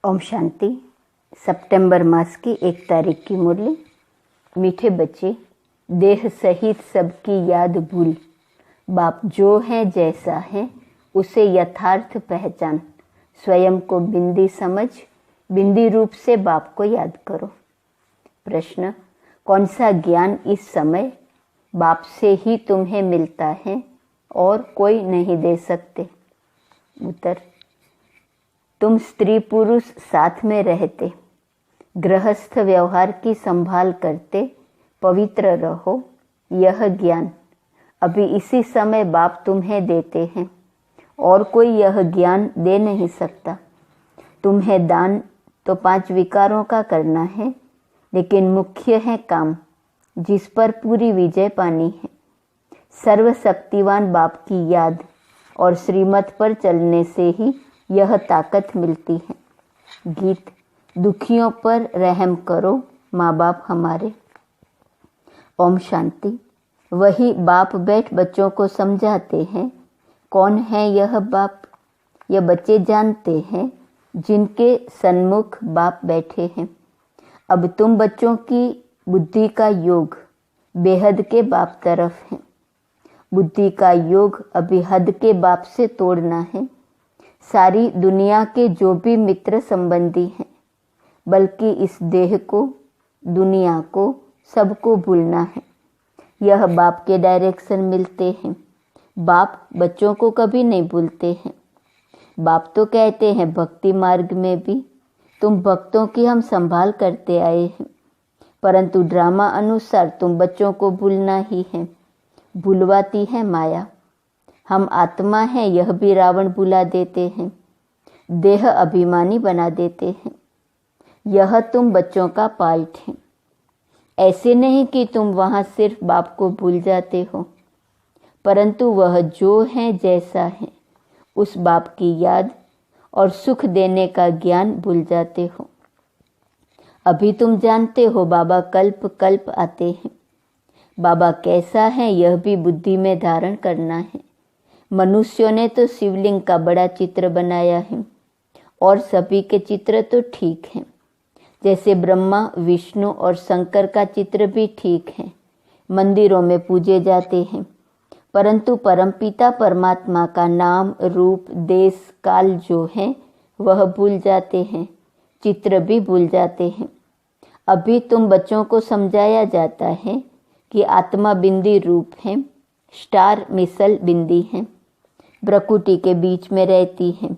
ओम शांति। सितंबर मास की 1 तारीख की मुरली। मीठे बच्चे, देह सहित सबकी याद भूल, बाप जो है जैसा है उसे यथार्थ पहचान, स्वयं को बिंदी समझ, बिंदी रूप से बाप को याद करो। प्रश्न: कौन सा ज्ञान इस समय बाप से ही तुम्हें मिलता है और कोई नहीं दे सकते? उत्तर: तुम स्त्री पुरुष साथ में रहते, गृहस्थ व्यवहार की संभाल करते, पवित्र रहो। यह ज्ञान अभी इसी समय बाप तुम्हें देते हैं और कोई यह ज्ञान दे नहीं सकता। तुम्हें दान तो 5 विकारों का करना है, लेकिन मुख्य है काम, जिस पर पूरी विजय पानी है। सर्वशक्तिवान बाप की याद और श्रीमत पर चलने से ही यह ताकत मिलती है। गीत: दुखियों पर रहम करो माँ बाप हमारे। ओम शांति। वही बाप बैठ बच्चों को समझाते हैं। कौन है यह बाप? यह बच्चे जानते हैं जिनके सन्मुख बाप बैठे हैं। अब तुम बच्चों की बुद्धि का योग बेहद के बाप तरफ है। बुद्धि का योग अभी हद के बाप से तोड़ना है। सारी दुनिया के जो भी मित्र संबंधी हैं, बल्कि इस देह को, दुनिया को, सबको भूलना है। यह बाप के डायरेक्शन मिलते हैं। बाप बच्चों को कभी नहीं भूलते हैं। बाप तो कहते हैं भक्ति मार्ग में भी तुम भक्तों की हम संभाल करते आए हैं, परंतु ड्रामा अनुसार तुम बच्चों को भूलना ही है। भूलवाती है माया। हम आत्मा हैं यह भी रावण भुला देते हैं, देह अभिमानी बना देते हैं। यह तुम बच्चों का पार्ट है। ऐसे नहीं कि तुम वहाँ सिर्फ बाप को भूल जाते हो, परंतु वह जो है जैसा है उस बाप की याद और सुख देने का ज्ञान भूल जाते हो। अभी तुम जानते हो बाबा कल्प कल्प आते हैं। बाबा कैसा है यह भी बुद्धि में धारण करना है। मनुष्यों ने तो शिवलिंग का बड़ा चित्र बनाया है और सभी के चित्र तो ठीक हैं। जैसे ब्रह्मा, विष्णु और शंकर का चित्र भी ठीक है, मंदिरों में पूजे जाते हैं, परंतु परमपिता परमात्मा का नाम, रूप, देश, काल जो है वह भूल जाते हैं, चित्र भी भूल जाते हैं। अभी तुम बच्चों को समझाया जाता है कि आत्मा बिंदी रूप है, स्टार मिसल बिंदी है, प्रकृति के बीच में रहती है।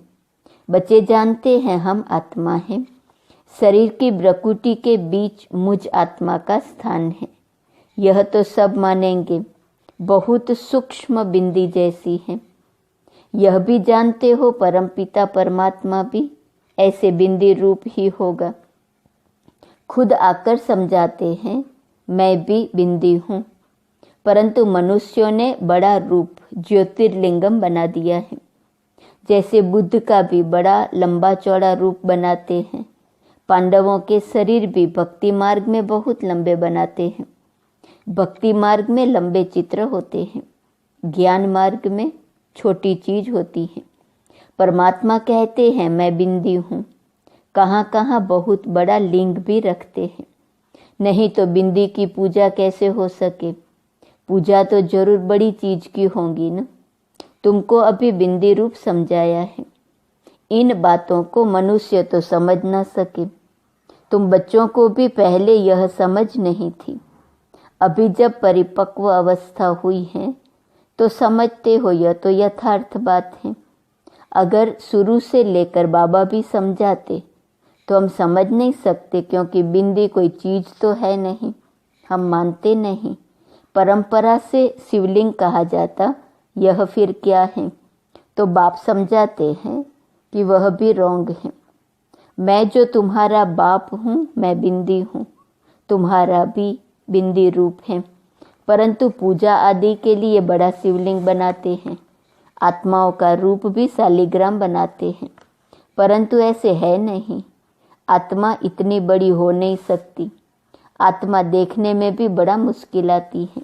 बच्चे जानते हैं हम आत्मा हैं। शरीर की प्रकृति के बीच मुझ आत्मा का स्थान है। यह तो सब मानेंगे, बहुत सूक्ष्म बिंदी जैसी है। यह भी जानते हो परमपिता परमात्मा भी ऐसे बिंदी रूप ही होगा। खुद आकर समझाते हैं मैं भी बिंदी हूँ, परंतु मनुष्यों ने बड़ा रूप ज्योतिर्लिंगम बना दिया है। जैसे बुद्ध का भी बड़ा लंबा चौड़ा रूप बनाते हैं, पांडवों के शरीर भी भक्ति मार्ग में बहुत लंबे बनाते हैं। भक्ति मार्ग में लंबे चित्र होते हैं, ज्ञान मार्ग में छोटी चीज होती है। परमात्मा कहते हैं मैं बिंदी हूँ। कहाँ कहाँ बहुत बड़ा लिंग भी रखते हैं। नहीं तो बिंदी की पूजा कैसे हो सके? पूजा तो जरूर बड़ी चीज की होगी ना। तुमको अभी बिंदी रूप समझाया है। इन बातों को मनुष्य तो समझ ना सके। तुम बच्चों को भी पहले यह समझ नहीं थी। अभी जब परिपक्व अवस्था हुई है तो समझते हो यह तो यथार्थ बात है। अगर शुरू से लेकर बाबा भी समझाते तो हम समझ नहीं सकते, क्योंकि बिंदी कोई चीज तो है नहीं, हम मानते नहीं। परंपरा से शिवलिंग कहा जाता, यह फिर क्या है? तो बाप समझाते हैं कि वह भी रोंग है। मैं जो तुम्हारा बाप हूँ, मैं बिंदी हूँ, तुम्हारा भी बिंदी रूप है, परंतु पूजा आदि के लिए बड़ा शिवलिंग बनाते हैं। आत्माओं का रूप भी शालिग्राम बनाते हैं, परंतु ऐसे है नहीं। आत्मा इतनी बड़ी हो नहीं सकती। आत्मा देखने में भी बड़ा मुश्किल आती है।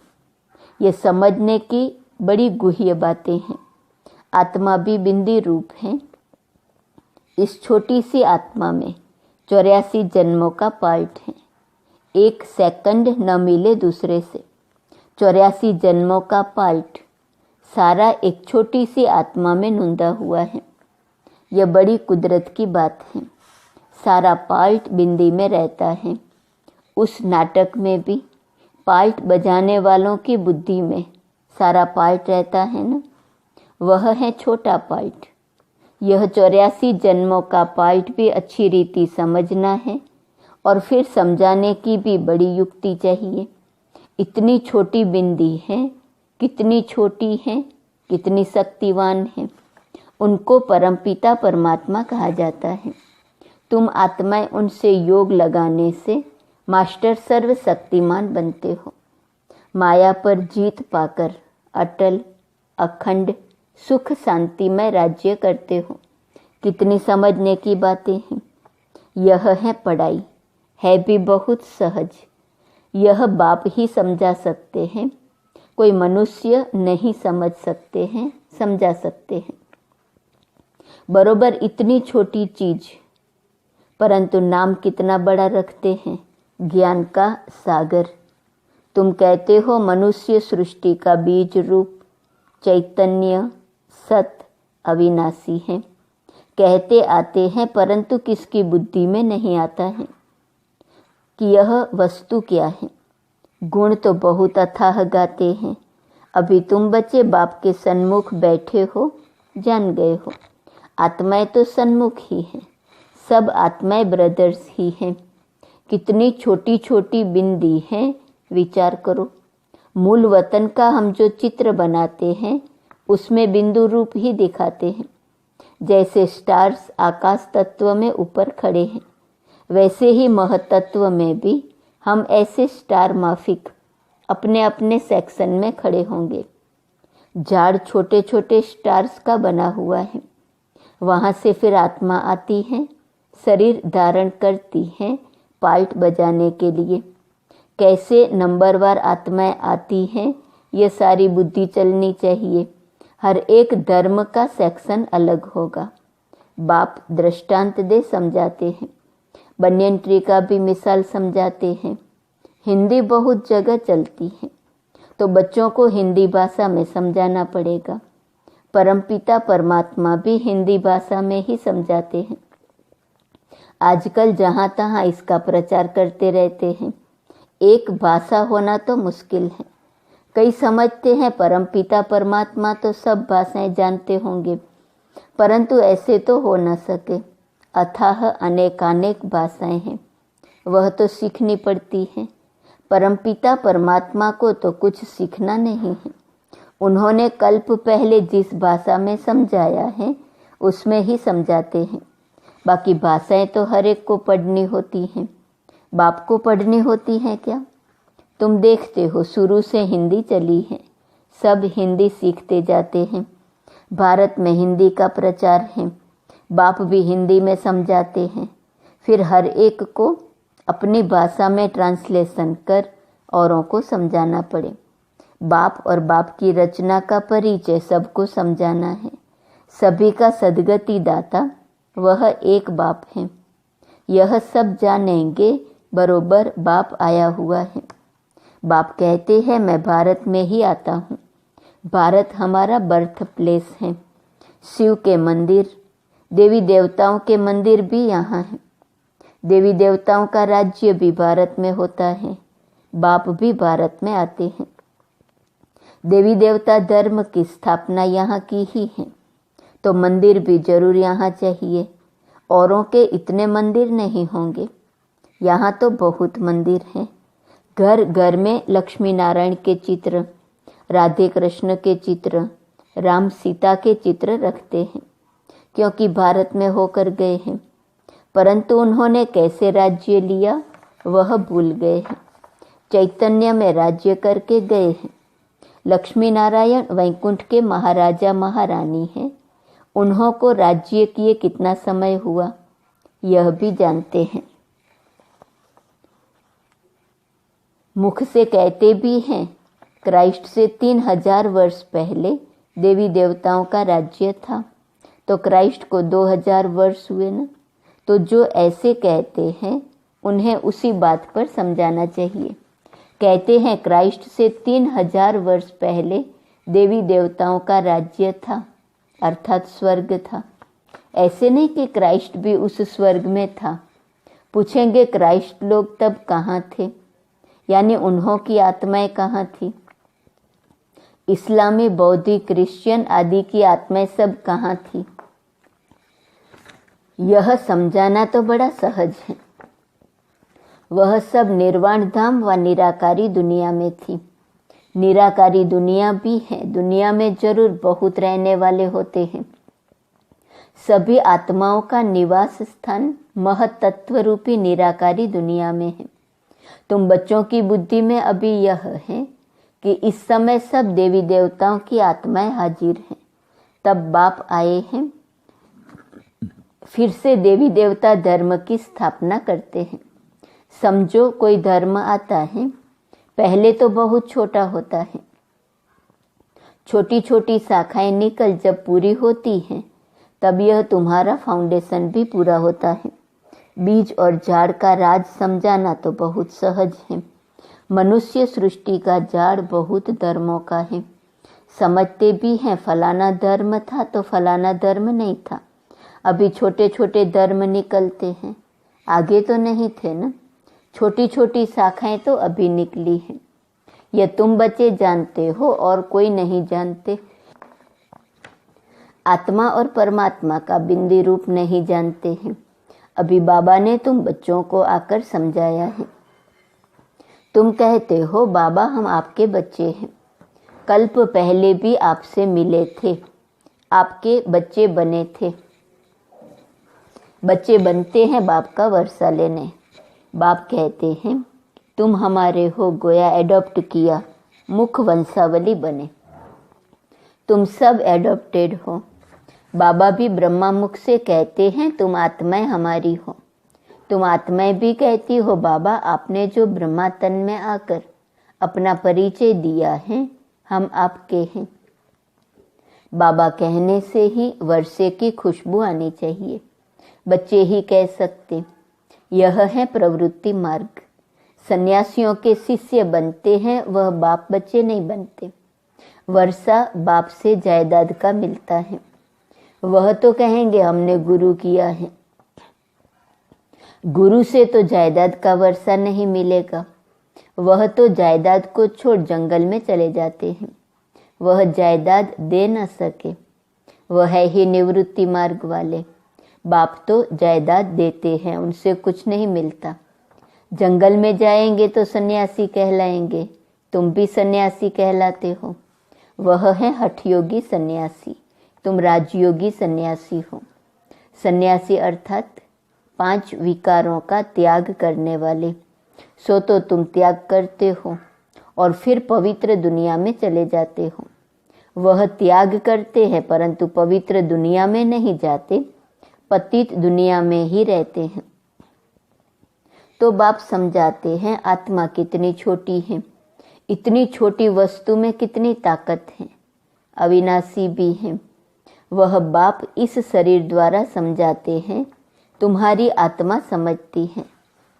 ये समझने की बड़ी गुह्य बातें हैं। आत्मा भी बिंदी रूप है। इस छोटी सी आत्मा में 84 जन्मों का पार्ट है। एक सेकंड न मिले दूसरे से। 84 जन्मों का पार्ट सारा एक छोटी सी आत्मा में नूंदा हुआ है। यह बड़ी कुदरत की बात है। सारा पार्ट बिंदी में रहता है। उस नाटक में भी पार्ट बजाने वालों की बुद्धि में सारा पार्ट रहता है ना, वह है छोटा पार्ट। यह 84 जन्मों का पार्ट भी अच्छी रीति समझना है और फिर समझाने की भी बड़ी युक्ति चाहिए। इतनी छोटी बिंदी है, कितनी छोटी है, कितनी शक्तिवान है। उनको परमपिता परमात्मा कहा जाता है। तुम आत्माएं उनसे योग लगाने से मास्टर सर्वशक्तिमान बनते हो। माया पर जीत पाकर अटल अखंड सुख शांति में राज्य करते हो। कितनी समझने की बातें हैं। यह है पढ़ाई, है भी बहुत सहज। यह बाप ही समझा सकते हैं, कोई मनुष्य नहीं समझ सकते हैं, समझा सकते हैं। बरोबर इतनी छोटी चीज, परंतु नाम कितना बड़ा रखते हैं, ज्ञान का सागर। तुम कहते हो मनुष्य सृष्टि का बीज रूप चैतन्य सत अविनाशी है। कहते आते हैं, परंतु किसकी बुद्धि में नहीं आता है कि यह वस्तु क्या है। गुण तो बहुत अथाह गाते हैं। अभी तुम बच्चे बाप के सन्मुख बैठे हो, जान गए हो। आत्माएं तो सन्मुख ही हैं। सब आत्माएं ब्रदर्स ही हैं। कितनी छोटी छोटी बिंदी हैं, विचार करो। मूल वतन का हम जो चित्र बनाते हैं उसमें बिंदु रूप ही दिखाते हैं। जैसे स्टार्स आकाश तत्व में ऊपर खड़े हैं, वैसे ही महतत्व में भी हम ऐसे स्टार माफिक अपने अपने सेक्शन में खड़े होंगे। झाड़ छोटे छोटे स्टार्स का बना हुआ है। वहाँ से फिर आत्मा आती है, शरीर धारण करती है पार्ट बजाने के लिए। कैसे नंबरवार आत्माएं आती हैं, ये सारी बुद्धि चलनी चाहिए। हर एक धर्म का सेक्शन अलग होगा। बाप दृष्टांत दे समझाते हैं। बनियन ट्री का भी मिसाल समझाते हैं। हिंदी बहुत जगह चलती है, तो बच्चों को हिंदी भाषा में समझाना पड़ेगा। परमपिता परमात्मा भी हिंदी भाषा में ही समझाते हैं। आजकल जहाँ तहाँ इसका प्रचार करते रहते हैं। एक भाषा होना तो मुश्किल है। कई समझते हैं परमपिता परमात्मा तो सब भाषाएं जानते होंगे, परंतु ऐसे तो हो न सके। अथाह अनेकानेक भाषाएं हैं, वह तो सीखनी पड़ती है। परमपिता परमात्मा को तो कुछ सीखना नहीं है। उन्होंने कल्प पहले जिस भाषा में समझाया है उसमें ही समझाते हैं। बाकी भाषाएं तो हर एक को पढ़नी होती हैं। बाप को पढ़नी होती हैं क्या? तुम देखते हो शुरू से हिंदी चली है, सब हिंदी सीखते जाते हैं। भारत में हिंदी का प्रचार है। बाप भी हिंदी में समझाते हैं। फिर हर एक को अपनी भाषा में ट्रांसलेशन कर औरों को समझाना पड़े। बाप और बाप की रचना का परिचय सबको समझाना है। सभी का सद्गति दाता वह एक बाप है। यह सब जानेंगे, बरोबर बाप आया हुआ है। बाप कहते हैं मैं भारत में ही आता हूँ। भारत हमारा बर्थ प्लेस है। शिव के मंदिर, देवी देवताओं के मंदिर भी यहाँ हैं। देवी देवताओं का राज्य भी भारत में होता है। बाप भी भारत में आते हैं। देवी देवता धर्म की स्थापना यहाँ की ही है, तो मंदिर भी जरूर यहाँ चाहिए। औरों के इतने मंदिर नहीं होंगे, यहाँ तो बहुत मंदिर हैं। घर घर में लक्ष्मी नारायण के चित्र, राधे कृष्ण के चित्र, राम सीता के चित्र रखते हैं, क्योंकि भारत में होकर गए हैं। परंतु उन्होंने कैसे राज्य लिया वह भूल गए हैं। चैतन्य में राज्य करके गए हैं। लक्ष्मी नारायण वैकुंठ के महाराजा महारानी हैं। उन्हों को राज्य किए कितना समय हुआ यह भी जानते हैं। मुख से कहते भी हैं क्राइस्ट से 3000 वर्ष पहले देवी देवताओं का राज्य था। तो क्राइस्ट को 2000 वर्ष हुए ना। तो जो ऐसे कहते हैं उन्हें उसी बात पर समझाना चाहिए। कहते हैं क्राइस्ट से 3000 वर्ष पहले देवी देवताओं का राज्य था, अर्थात स्वर्ग था। ऐसे नहीं कि क्राइस्ट भी उस स्वर्ग में था। पूछेंगे क्राइस्ट लोग तब कहाँ थे, यानी उन्हों की आत्माएं कहाँ थी? इस्लामी, बौद्धी, क्रिश्चियन आदि की आत्माएं सब कहाँ थी? यह समझाना तो बड़ा सहज है। वह सब निर्वाण धाम व निराकारी दुनिया में थी। निराकारी दुनिया भी है। दुनिया में जरूर बहुत रहने वाले होते हैं। सभी आत्माओं का निवास स्थान महतत्व रूपी निराकारी दुनिया में है। तुम बच्चों की बुद्धि में अभी यह है कि इस समय सब देवी देवताओं की आत्माएं हाजिर हैं। तब बाप आए हैं, फिर से देवी देवता धर्म की स्थापना करते हैं। समझो कोई धर्म आता है, पहले तो बहुत छोटा होता है। छोटी छोटी शाखाएं निकल जब पूरी होती हैं, तब यह तुम्हारा फाउंडेशन भी पूरा होता है। बीज और झाड़ का राज समझाना तो बहुत सहज है। मनुष्य सृष्टि का झाड़ बहुत धर्मों का है। समझते भी हैं फलाना धर्म था तो फलाना धर्म नहीं था। अभी छोटे छोटे धर्म निकलते हैं, आगे तो नहीं थे ना। छोटी छोटी शाखाएं तो अभी निकली हैं। यह तुम बच्चे जानते हो और कोई नहीं जानते। आत्मा और परमात्मा का बिंदी रूप नहीं जानते हैं। अभी बाबा ने तुम बच्चों को आकर समझाया है। तुम कहते हो बाबा हम आपके बच्चे हैं। कल्प पहले भी आपसे मिले थे, आपके बच्चे बने थे। बच्चे बनते हैं बाप का वर्षा लेने। बाप कहते हैं तुम हमारे हो, गोया एडॉप्ट किया, मुख वंशावली बने। तुम सब एडॉप्टेड हो। बाबा भी ब्रह्मा मुख से कहते हैं तुम आत्माएं हमारी हो। तुम आत्माएं भी कहती हो बाबा आपने जो ब्रह्मा तन में आकर अपना परिचय दिया है, हम आपके हैं। बाबा कहने से ही वर्षे की खुशबू आनी चाहिए। बच्चे ही कह सकते। यह है प्रवृत्ति मार्ग। सन्यासियों के शिष्य बनते हैं, वह बाप बच्चे नहीं बनते। वर्षा बाप से जायदाद का मिलता है। वह तो कहेंगे हमने गुरु किया है। गुरु से तो जायदाद का वर्षा नहीं मिलेगा। वह तो जायदाद को छोड़ जंगल में चले जाते हैं। वह जायदाद दे न सके। वह है ही निवृत्ति मार्ग वाले। बाप तो जायदाद देते हैं, उनसे कुछ नहीं मिलता। जंगल में जाएंगे तो सन्यासी कहलाएंगे। तुम भी सन्यासी कहलाते हो। वह है हठयोगी सन्यासी, तुम राजयोगी सन्यासी हो। सन्यासी अर्थात 5 विकारों का त्याग करने वाले। सो तो तुम त्याग करते हो और फिर पवित्र दुनिया में चले जाते हो। वह त्याग करते हैं परंतु पवित्र दुनिया में नहीं जाते, पतित दुनिया में ही रहते हैं। तो बाप समझाते हैं आत्मा कितनी छोटी है, इतनी छोटी वस्तु में कितनी ताकत है, अविनाशी भी है। वह बाप इस शरीर द्वारा समझाते हैं, तुम्हारी आत्मा समझती है।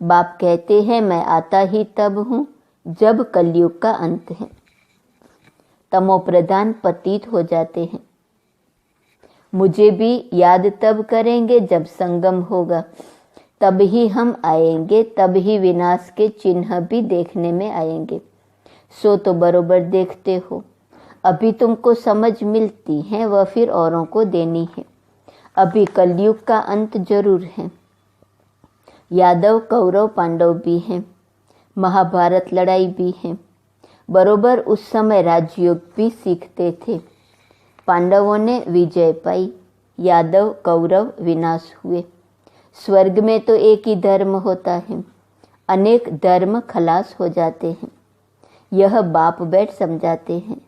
बाप कहते हैं मैं आता ही तब हूँ जब कलयुग का अंत है। तमो प्रधान पतित हो जाते हैं। मुझे भी याद तब करेंगे जब संगम होगा, तब ही हम आएंगे, तब ही विनाश के चिन्ह भी देखने में आएंगे। सो तो बरोबर देखते हो। अभी तुमको समझ मिलती है, वह फिर औरों को देनी है। अभी कलयुग का अंत जरूर है। यादव कौरव पांडव भी हैं, महाभारत लड़ाई भी है। बरोबर उस समय राजयोग भी सीखते थे। पांडवों ने विजय पाई, यादव कौरव विनाश हुए। स्वर्ग में तो एक ही धर्म होता है, अनेक धर्म खलास हो जाते हैं। यह बाप बैठ समझाते हैं।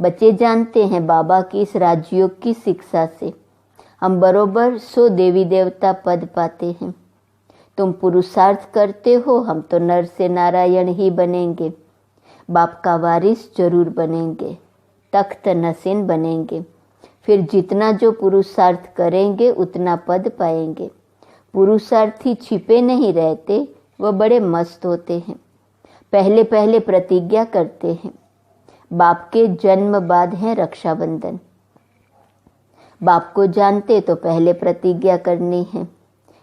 बच्चे जानते हैं बाबा की इस राजयोग की शिक्षा से हम बरोबर 100 देवी देवता पद पाते हैं। तुम पुरुषार्थ करते हो, हम तो नर से नारायण ही बनेंगे। बाप का वारिस जरूर बनेंगे, तख्त नसीन बनेंगे। फिर जितना जो पुरुषार्थ करेंगे उतना पद पाएंगे। पुरुषार्थी छिपे नहीं रहते, वह बड़े मस्त होते हैं। पहले पहले प्रतिज्ञा करते हैं। बाप के जन्म बाद है रक्षाबंधन। बाप को जानते तो पहले प्रतिज्ञा करनी है।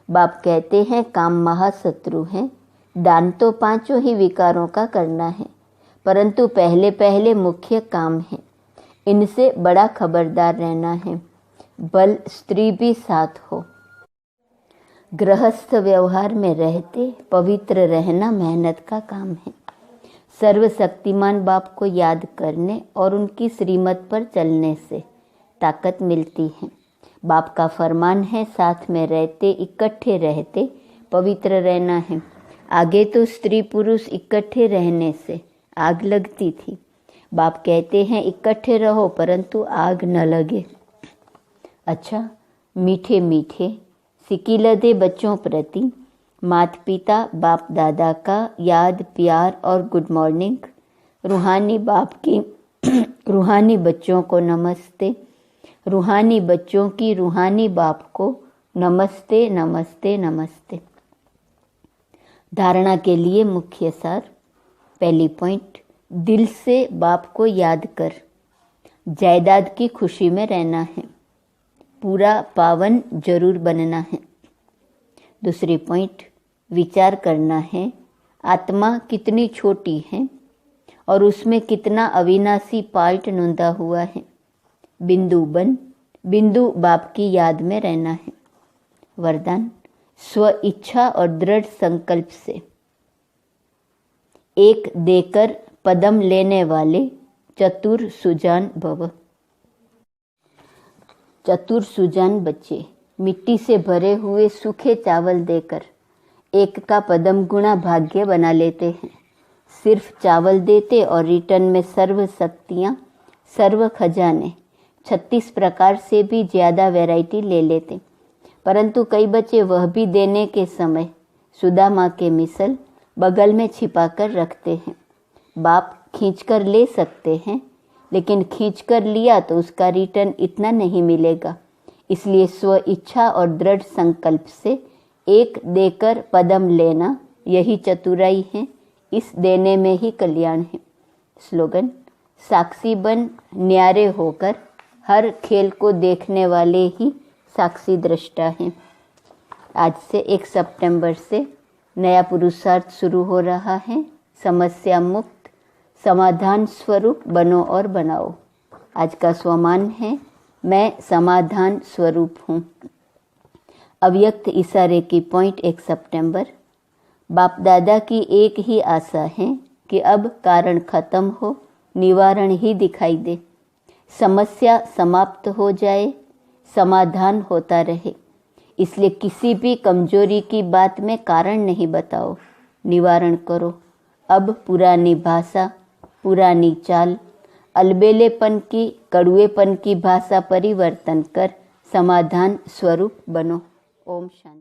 बाप कहते हैं काम महाशत्रु हैं, दान तो पांचों ही विकारों का करना है, परंतु पहले पहले मुख्य काम है। इनसे बड़ा खबरदार रहना है, बल स्त्री भी साथ हो। गृहस्थ व्यवहार में रहते पवित्र रहना मेहनत का काम है। सर्वशक्तिमान बाप को याद करने और उनकी श्रीमत पर चलने से ताकत मिलती है। बाप का फरमान है साथ में रहते इकट्ठे रहते पवित्र रहना है। आगे तो स्त्री पुरुष इकट्ठे रहने से आग लगती थी। बाप कहते हैं इकट्ठे रहो परंतु आग न लगे। अच्छा, मीठे मीठे सिकिलदे बच्चों प्रति माता पिता बाप दादा का याद प्यार और गुड मॉर्निंग। रूहानी बाप की रूहानी बच्चों को नमस्ते। रूहानी बच्चों की रूहानी बाप को नमस्ते नमस्ते नमस्ते। धारणा के लिए मुख्य सार। पहली पॉइंट, दिल से बाप को याद कर जायदाद की खुशी में रहना है, पूरा पावन जरूर बनना है। दूसरी पॉइंट, विचार करना है आत्मा कितनी छोटी है और उसमें कितना अविनाशी पार्ट नोंदा हुआ है। बिंदु बाप की याद में रहना है। वरदान, स्व इच्छा और दृढ़ संकल्प से एक देकर पदम लेने वाले चतुर सुजान भव। चतुर सुजान बच्चे मिट्टी से भरे हुए सूखे चावल देकर एक का पदम गुणा भाग्य बना लेते हैं। सिर्फ चावल देते और रिटर्न में सर्व शक्तियाँ, सर्व खजाने 36 प्रकार से भी ज़्यादा वैरायटी ले लेते। परंतु कई बच्चे वह भी देने के समय सुदामा के मिसल बगल में छिपा कर रखते हैं। बाप खींचकर ले सकते हैं, लेकिन खींचकर लिया तो उसका रिटर्न इतना नहीं मिलेगा। इसलिए स्व इच्छा और दृढ़ संकल्प से एक देकर पदम लेना, यही चतुराई है। इस देने में ही कल्याण है। स्लोगन, साक्षी बन न्यारे होकर हर खेल को देखने वाले ही साक्षी दृष्टा हैं। आज से 1 सितंबर से नया पुरुषार्थ शुरू हो रहा है। समस्या मुक्त समाधान स्वरूप बनो और बनाओ। आज का स्वमान है, मैं समाधान स्वरूप हूँ। अव्यक्त इशारे की पॉइंट 1 सितंबर। बाप दादा की एक ही आशा है कि अब कारण खत्म हो, निवारण ही दिखाई दे, समस्या समाप्त हो जाए, समाधान होता रहे। इसलिए किसी भी कमजोरी की बात में कारण नहीं बताओ, निवारण करो। अब पुरानी भाषा, पुरानी चाल, अलबेलेपन की, कड़ुएपन की भाषा परिवर्तन कर समाधान स्वरूप बनो। ओम शांति।